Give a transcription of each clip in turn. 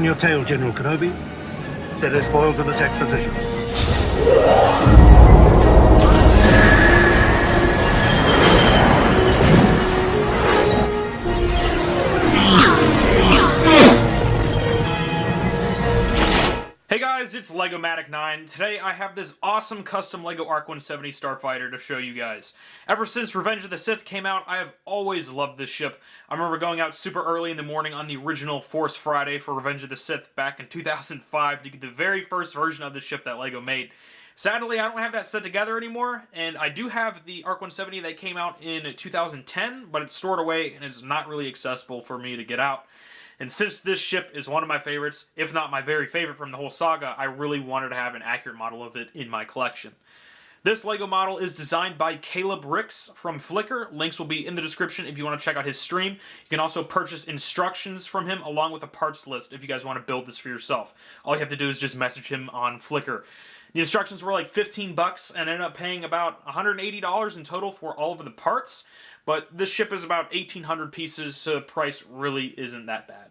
your tail, General Kenobi. Set his foils in attack position. Hey guys, it's LegoMatic9. Today I have this awesome custom LEGO ARC-170 Starfighter to show you guys. Ever since Revenge of the Sith came out, I have always loved this ship. I remember going out super early in the morning on the original Force Friday for Revenge of the Sith back in 2005 to get the very first version of the ship that LEGO made. Sadly, I don't have that set together anymore, and I do have the ARC-170 that came out in 2010, but it's stored away and it's not really accessible for me to get out. And since this ship is one of my favorites, if not my very favorite from the whole saga, I really wanted to have an accurate model of it in my collection. This LEGO model is designed by Caleb Ricks from Flickr. Links will be in the description if you want to check out his stream. You can also purchase instructions from him along with a parts list if you guys want to build this for yourself. All you have to do is just message him on Flickr. The instructions were like 15 bucks and I ended up paying about $180 in total for all of the parts. But this ship is about 1,800 pieces, so the price really isn't that bad.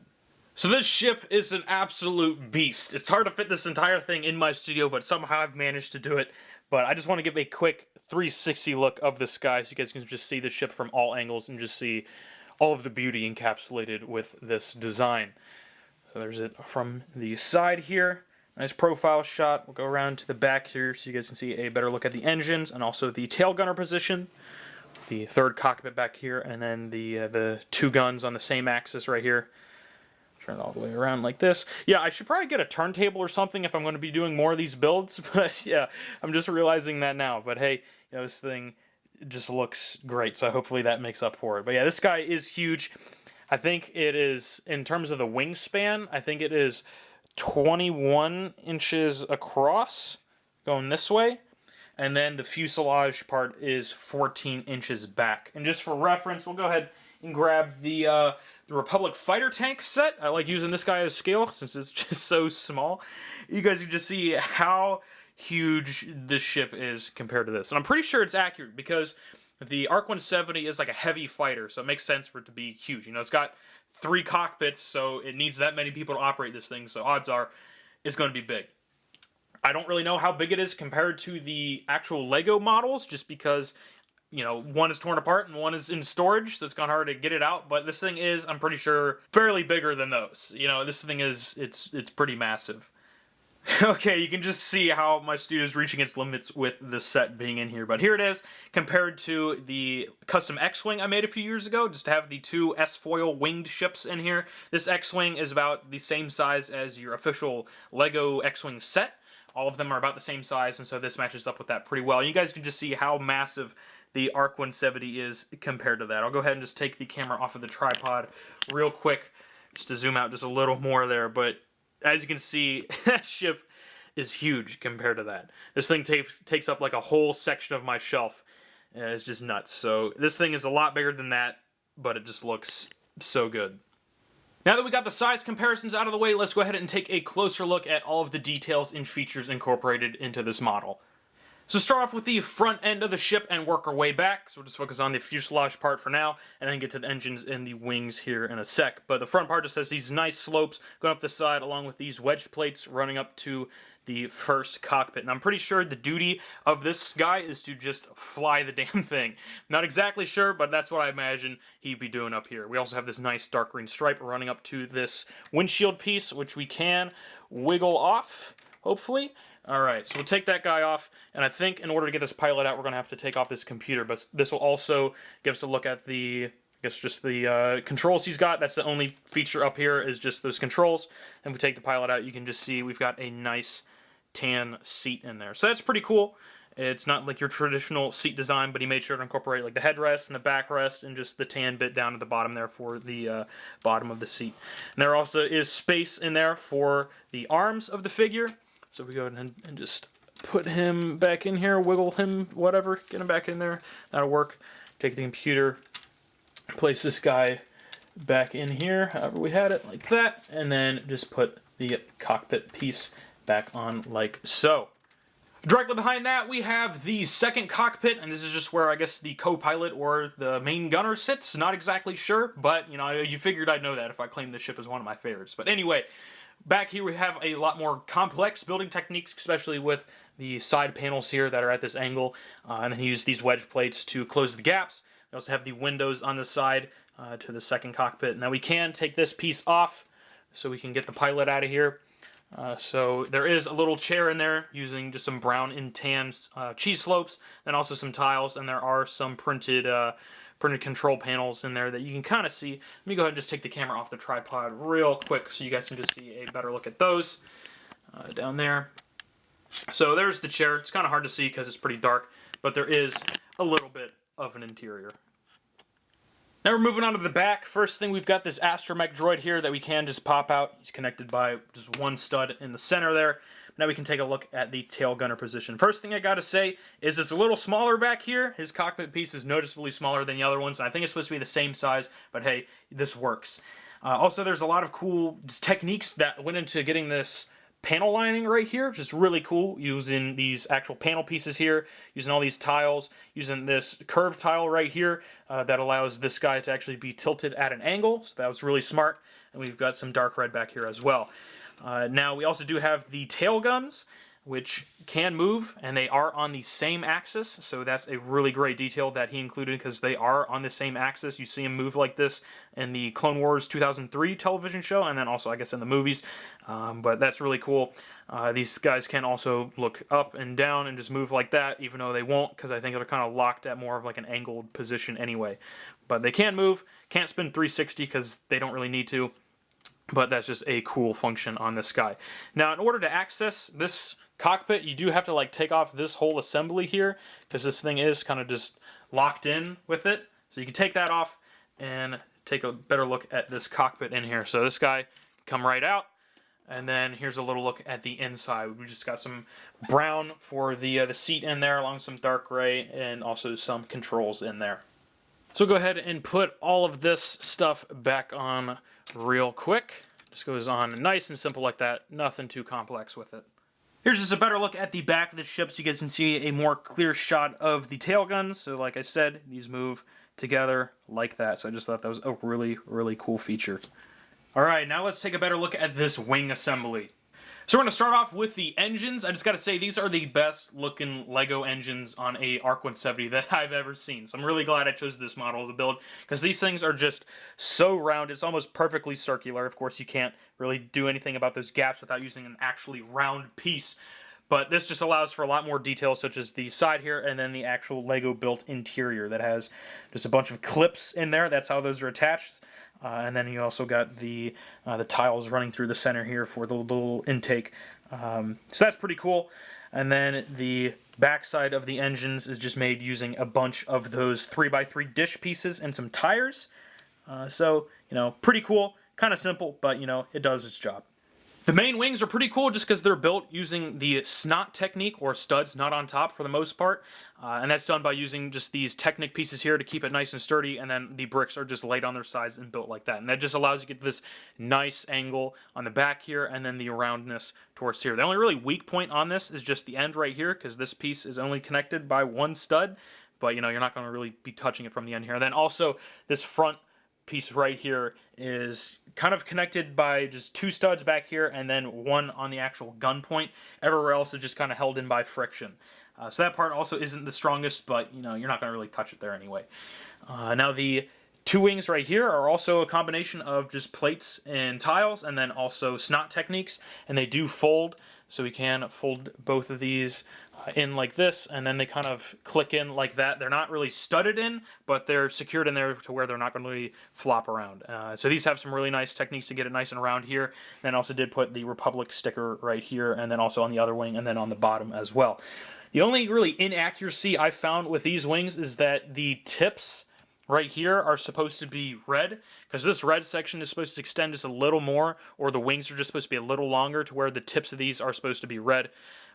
So this ship is an absolute beast. It's hard to fit this entire thing in my studio, but somehow I've managed to do it. But I just want to give a quick 360 look of this guy so you guys can just see the ship from all angles and just see all of the beauty encapsulated with this design. So there's it from the side here. Nice profile shot. We'll go around to the back here so you guys can see a better look at the engines and also the tail gunner position. The third cockpit back here, and then the two guns on the same axis right here. Turn it all the way around like this. Yeah, I should probably get a turntable or something if I'm going to be doing more of these builds, but yeah, I'm just realizing that now. But hey, you know, this thing just looks great, so hopefully that makes up for it. But yeah, this guy is huge. I think it is, in terms of the wingspan, I think it is 21 inches across, going this way. And then the fuselage part is 14 inches back. And just for reference, we'll go ahead and grab the Republic fighter tank set. I like using this guy as scale since it's just so small. You guys can just see how huge this ship is compared to this. And I'm pretty sure it's accurate because the ARC-170 is like a heavy fighter, so it makes sense for it to be huge. You know, it's got 3 cockpits, so it needs that many people to operate this thing, so odds are it's going to be big. I don't really know how big it is compared to the actual LEGO models, just because, you know, one is torn apart and one is in storage, so it's kind of hard to get it out. But this thing is, I'm pretty sure, fairly bigger than those. You know, this thing is, it's pretty massive. Okay, you can just see how my studio is reaching its limits with this set being in here. But here it is, compared to the custom X-Wing I made a few years ago, just to have the 2 S-foil winged ships in here. This X-Wing is about the same size as your official LEGO X-Wing set. All of them are about the same size, and so this matches up with that pretty well. You guys can just see how massive the ARC-170 is compared to that. I'll go ahead and just take the camera off of the tripod real quick, just to zoom out just a little more there. But as you can see, that ship is huge compared to that. This thing takes up like a whole section of my shelf, and it's just nuts. So this thing is a lot bigger than that, but it just looks so good. Now that we got the size comparisons out of the way, let's go ahead and take a closer look at all of the details and features incorporated into this model. So start off with the front end of the ship and work our way back. So we'll just focus on the fuselage part for now, and then get to the engines and the wings here in a sec. But the front part just has these nice slopes going up the side, along with these wedge plates running up to the first cockpit. And I'm pretty sure the duty of this guy is to just fly the damn thing. Not exactly sure, but that's what I imagine he'd be doing up here. We also have this nice dark green stripe running up to this windshield piece, which we can wiggle off, hopefully. Alright, so we'll take that guy off, and I think in order to get this pilot out, we're going to have to take off this computer, but this will also give us a look at the, I guess just the controls he's got. That's the only feature up here is just those controls. And if we take the pilot out, you can just see we've got a nice tan seat in there. So that's pretty cool. It's not like your traditional seat design, but he made sure to incorporate like the headrest and the backrest and just the tan bit down at the bottom there for the bottom of the seat. And there also is space in there for the arms of the figure. So we go ahead and just put him back in here, wiggle him, whatever, get him back in there. That'll work. Take the computer, place this guy back in here, however we had it, like that, and then just put the cockpit piece back on like so. Directly behind that, we have the second cockpit, and this is just where I guess the co-pilot or the main gunner sits. Not exactly sure, but you know, you figured I'd know that if I claimed this ship as one of my favorites. But anyway, Back here we have a lot more complex building techniques, especially with the side panels here that are at this angle, and then he used these wedge plates to close the gaps. We also have the windows on the side to the second cockpit. Now we can take this piece off so we can get the pilot out of here. So there is a little chair in there using just some brown and tan cheese slopes, and also some tiles, and there are some printed control panels in there that you can kind of see. Let me go ahead and just take the camera off the tripod real quick so you guys can just see a better look at those down there. So there's the chair. It's kind of hard to see because it's pretty dark, but there is a little bit of an interior. Now we're moving on to the back. First thing, we've got this astromech droid here that we can just pop out. He's connected by just one stud in the center there. Now we can take a look at the tail gunner position. First thing I gotta say is it's a little smaller back here. His cockpit piece is noticeably smaller than the other ones. I think it's supposed to be the same size, but hey, this works. Also, there's a lot of cool techniques that went into getting this panel lining right here, which is really cool, using these actual panel pieces here, using all these tiles, using this curved tile right here that allows this guy to actually be tilted at an angle, so that was really smart. And we've got some dark red back here as well. Now we also do have the tail guns, which can move, and they are on the same axis, so that's a really great detail that he included because they are on the same axis. You see them move like this in the Clone Wars 2003 television show, and then also I guess in the movies, but that's really cool. These guys can also look up and down and just move like that, even though they won't, because I think they're kind of locked at more of like an angled position anyway. But they can move, can't spin 360 because they don't really need to, but that's just a cool function on this guy. Now in order to access this cockpit, you do have to like take off this whole assembly here because this thing is kind of just locked in with it. So you can take that off and take a better look at this cockpit in here. So this guy can come right out, and then here's a little look at the inside. We just got some brown for the seat in there, along with some dark gray, and also some controls in there. So go ahead and put all of this stuff back on real quick. Just goes on nice and simple like that. Nothing too complex with it. Here's just a better look at the back of the ship so you guys can see a more clear shot of the tail guns. So like I said, these move together like that. So I just thought that was a really, really cool feature. Alright, now let's take a better look at this wing assembly. So we're going to start off with the engines. I just got to say, these are the best looking LEGO engines on a ARC-170 that I've ever seen. So I'm really glad I chose this model to build, because these things are just so round. It's almost perfectly circular. Of course, you can't really do anything about those gaps without using an actually round piece. But this just allows for a lot more detail, such as the side here, and then the actual LEGO built interior that has just a bunch of clips in there. That's how those are attached. And then you also got the tiles running through the center here for the little intake. So that's pretty cool. And then the backside of the engines is just made using a bunch of those 3x3 dish pieces and some tires. So, you know, pretty cool. Kind of simple, but, you know, it does its job. The main wings are pretty cool just because they're built using the snot technique, or studs not on top for the most part. And that's done by using just these Technic pieces here to keep it nice and sturdy, and then the bricks are just laid on their sides and built like that. And that just allows you to get this nice angle on the back here, and then the roundness towards here. The only really weak point on this is just the end right here, because this piece is only connected by one stud. But, you know, you're not going to really be touching it from the end here. And then also this front piece right here is kind of connected by just two studs back here, and then one on the actual gun point. Everywhere else is just kind of held in by friction. So that part also isn't the strongest, but you know, you're not going to really touch it there anyway. Now the two wings right here are also a combination of just plates and tiles, and then also snot techniques, and they do fold. So we can fold both of these in like this, and then they kind of click in like that. They're not really studded in, but they're secured in there to where they're not going to really flop around. So these have some really nice techniques to get it nice and round here. Then also did put the Republic sticker right here, and then also on the other wing, and then on the bottom as well. The only really inaccuracy I found with these wings is that the tips right here are supposed to be red, because this red section is supposed to extend just a little more, or the wings are just supposed to be a little longer to where the tips of these are supposed to be red.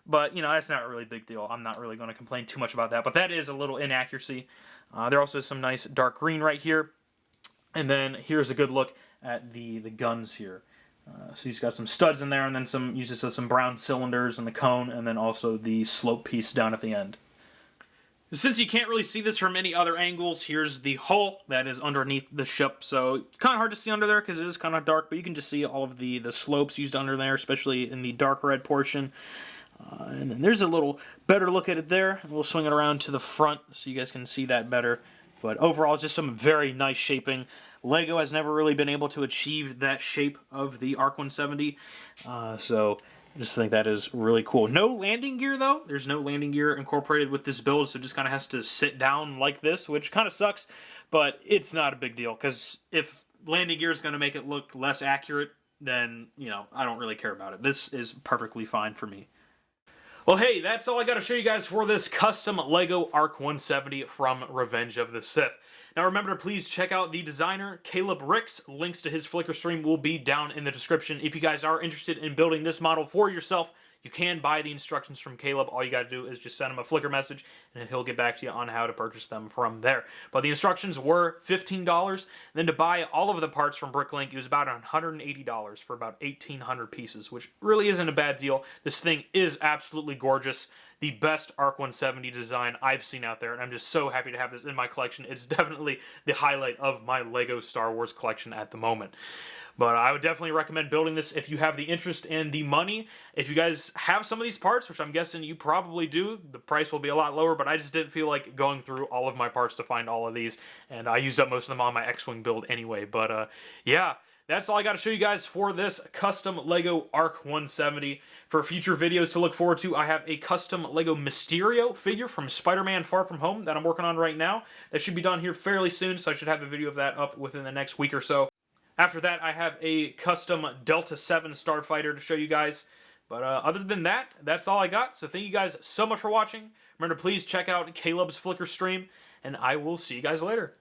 But, you know, that's not a really big deal. I'm not really going to complain too much about that, but that is a little inaccuracy. There also is some nice dark green right here. And then here's a good look at the guns here. So he's got some studs in there, and then uses some brown cylinders in the cone, and then also the slope piece down at the end. Since you can't really see this from any other angles, here's the hull that is underneath the ship. So kind of hard to see under there because it is kind of dark, but you can just see all of the slopes used under there, especially in the dark red portion. And then there's a little better look at it there. And we'll swing it around to the front so you guys can see that better. But overall, it's just some very nice shaping. LEGO has never really been able to achieve that shape of the ARC-170. So I just think that is really cool. No landing gear, though. There's no landing gear incorporated with this build, so it just kind of has to sit down like this, which kind of sucks. But it's not a big deal, because if landing gear is going to make it look less accurate, then, you know, I don't really care about it. This is perfectly fine for me. Well, hey, that's all I got to show you guys for this custom LEGO ARC-170 from Revenge of the Sith. Now remember to please check out the designer, Caleb Ricks. Links to his Flickr stream will be down in the description. If you guys are interested in building this model for yourself, you can buy the instructions from Caleb. All you got to do is just send him a Flickr message, and he'll get back to you on how to purchase them from there. But the instructions were $15. Then to buy all of the parts from Bricklink, it was about $180 for about 1,800 pieces, which really isn't a bad deal. This thing is absolutely gorgeous. The best ARC-170 design I've seen out there, and I'm just so happy to have this in my collection. It's definitely the highlight of my LEGO Star Wars collection at the moment. But I would definitely recommend building this if you have the interest and the money. If you guys have some of these parts, which I'm guessing you probably do, the price will be a lot lower, but I just didn't feel like going through all of my parts to find all of these, and I used up most of them on my X-Wing build anyway. But yeah, that's all I got to show you guys for this custom LEGO ARC-170. For future videos to look forward to, I have a custom LEGO Mysterio figure from Spider-Man Far From Home that I'm working on right now. That should be done here fairly soon, so I should have a video of that up within the next week or so. After that, I have a custom Delta 7 Starfighter to show you guys. But other than that, that's all I got. So thank you guys so much for watching. Remember to please check out Caleb's Flickr stream, and I will see you guys later.